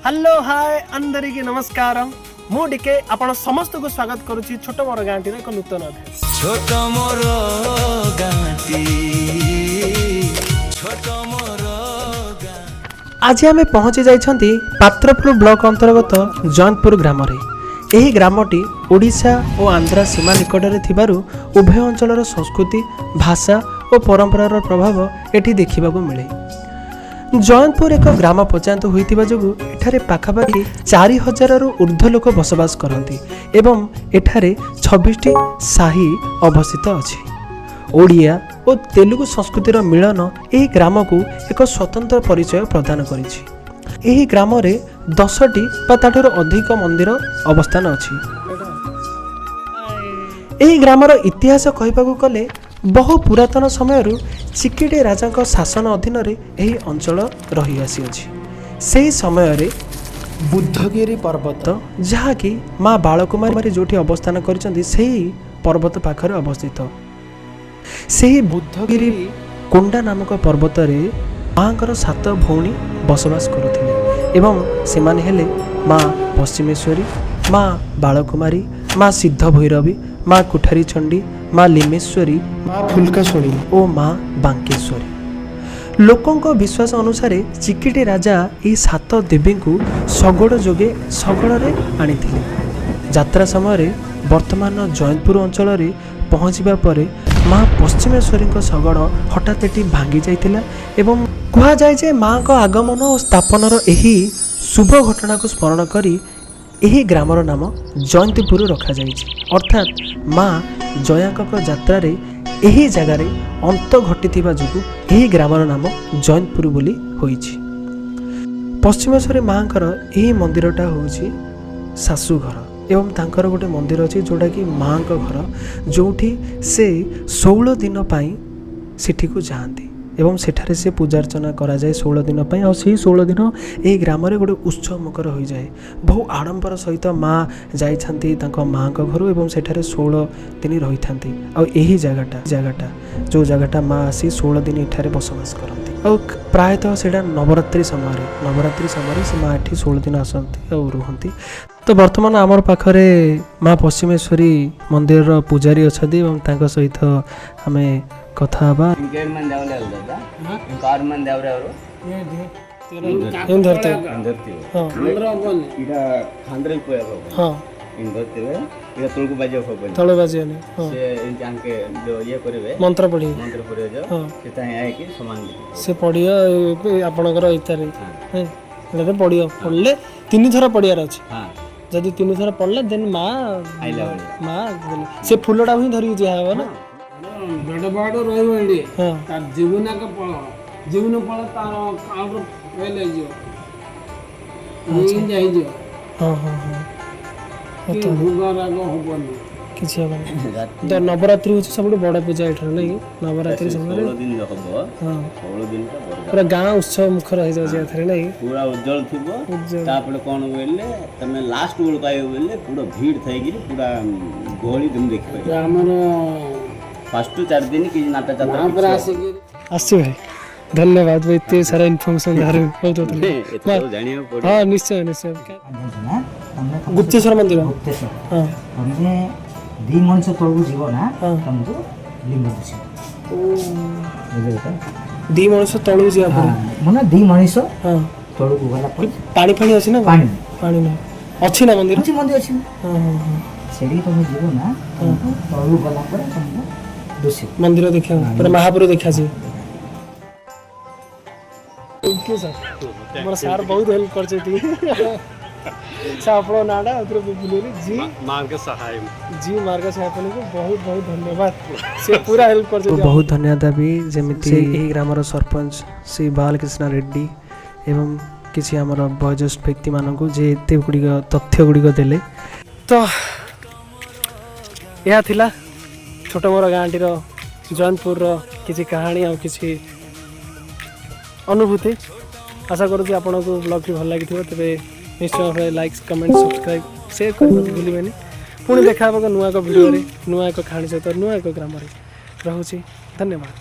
Hello hi अंदरी की नमस्कार मु डीके आपण समस्त को स्वागत करूची छोट मोर गांटी एक नूतन अध्याय छोट मोर गांटी छोट मोर आज आम पहुँची जाइछंती पात्रपुर ब्लॉक अंतर्गत जयंतपुर ग्राम रे एही ग्रामटी ओडिशा और आंध्रा सीमा निकट में थिबारु उभय अंचलर संस्कृति भाषा और परंपरार प्रभाव एठी देखिबा को मिले। जयंतपुर एक ग्राम पंचायत होइतिबा जोगु एठारे पाखापाखि 4000 रु ऊर्ध्व लोक बसवास करती एवं एठारे 26टी साही अवस्थित अछि। ओडिया और तेलुगु संस्कृतिर मिलन एही ग्राम को एक स्वतंत्र परिचय प्रदान करिछि। एही ग्राम रे 10टी बा ताठर अधिक मंदिर अवस्थान अछि। एही ग्रामर इतिहास कहिबाकू कले बहु पुरातन समय चिकिटी राजा शासन अधीन यही अंचल रही आसी अछि। से समय रे बुद्धगिरी पर्वत जहाँकि माँ बालकुमारी जोठी अवस्थान करिसेंती सेही पर्वत पाखरे अवस्थित। सेही बुद्धगिरी कोंडा नामक पर्वत रे माँकर 7 भौणी बसवास करुथिले एवं सेमाने हेले माँ पश्चिमेश्वरी, माँ बालकुमारी, माँ सिद्ध भैरवी, माँ कुठारी चंडी, माँ लिमेश्वरी, माँ फुलकाशुणी और माँ बांकेश्वरी। लोकों विश्वास अनुसार चिकिटी राजा यही 7 देवी को शगड़ जोगे शगड़े आनी यात्रा समय वर्तमान जयंतपुर अंचल में पहुँचवा पर माँ पश्चिमेश्वरी शगड़ हठात एटी भांगी जाइतिला एवं कहा जाए जे माँ का आगमन और स्थापनर यही शुभ घटना को स्मरण करी यही ग्रामर नाम जयंतपुर रखा जाइछि। अर्थात माँ जयाक यात्रा यही जगार अंत घटी जोगु यही ग्रामर नाम जयंतपुर बोली होइछि। पश्चिमेश्वरी माँकर यही मंदिरटा होछि शाशुघर एवं तांकर गोटे मंदिर अच्छी जोटा कि माँ का घर जोठी से 16 दिन पाई सेठी को जाती एवं सेठारे से पूजा अर्चना करा जाए 16 दिन पाई और से 16 दिन यही ग्राम रे गोटे उत्सव मुखर हो जाए। बहु आडंबर सहित माँ जाइछंती तांको माँ का घर एवं सेठारे 16 दिन रही थांती और यही जगहटा जो जगहटा माँ आसी 16 दिन एठारे बसवास करती और प्रायतः सेटा नवरात्रि समय से माँ एठी 16 दिन आसती और रुहंती। तो वर्तमान आमर पाखरे माँ पश्चिमेश्वरी मंदिर पूजारी अच्छा और सहित आम कथा मंत्र पढ़ी से पढ़िया आपणकर पढ़िया पढ़ले 3 थर पढ़ियार अच्छे जदि 3 थर पढ़ले देन माँ से फूलटा ही धरिक दिया ना बड़ बड़ रही तार जीवना के फल जीवन फल तार काउर पहले जो जाई जो हां हां हां तो भूगर आगो होबनी किछि हबन द नवरात्रि होछ सबसे बड़ा पूजा एठर नै नवरात्रि समय 16 दिन होबो हां 16 दिन का पूरा गांव उत्सव मुखर हो जाय एथरे नै पूरा उज्जवल थिबो तापले कोन बोलले तमे लास्ट गोल पाइयो बोलले पूरा भीड़ थाई गिरी पूरा गोली तुम देख पाइ हमर फर्स्ट 4 दिन की नाटा चाता पर आसी भाई धन्यवाद भाई इतने सारा इन्फॉर्मेशन दारू बहुत जानियो पड़े। हां निश्चय निश्चय गुप्तेश्वर मंदिर हां हमने 2 मनुष्य तळगु जीव ना हमको लिंग बुझी ओ 2 मनुष्य तळगु जीव माने 2 मनुष्य हां तळगु गला पानी पानी अछि ना पानी ना अछि ना मंदिर अछि हां हां सेडी तुम जीव ना तळगु गला पर तुमको दुसी मंदिर देखियो पूरा महापुर देखा छी। थैंक यू सर हमर सर बहुत हेल्प कर छथि से आपनो नाडा उतर बुलेली जी मार्ग सहाय जी मार्ग सहाय को बहुत बहुत धन्यवाद से पूरा हेल्प कर छथि। बहुत धन्यवाद भी जेमिति एही ग्रामर सरपंच श्री बालकृष्ण रेड्डी एवं किसी हमर वयोज्येष्ठ व्यक्ति मानक जे एते गुडी तथ्य गुडी देले। तो यह थिला छोट मोर गाँटीर जयंतपुर किसी कहानी और किसी अनुभूति आशा करूँ आपन को ब्लॉग भल लगी तेरे निश्चय लाइक कमेंट सब्सक्राइब शेयर करने भूलें। पुणी देखा नुआ एक भिडियो नुआ एक कहानी सहित नुआ एक ग्राम रोचे। धन्यवाद।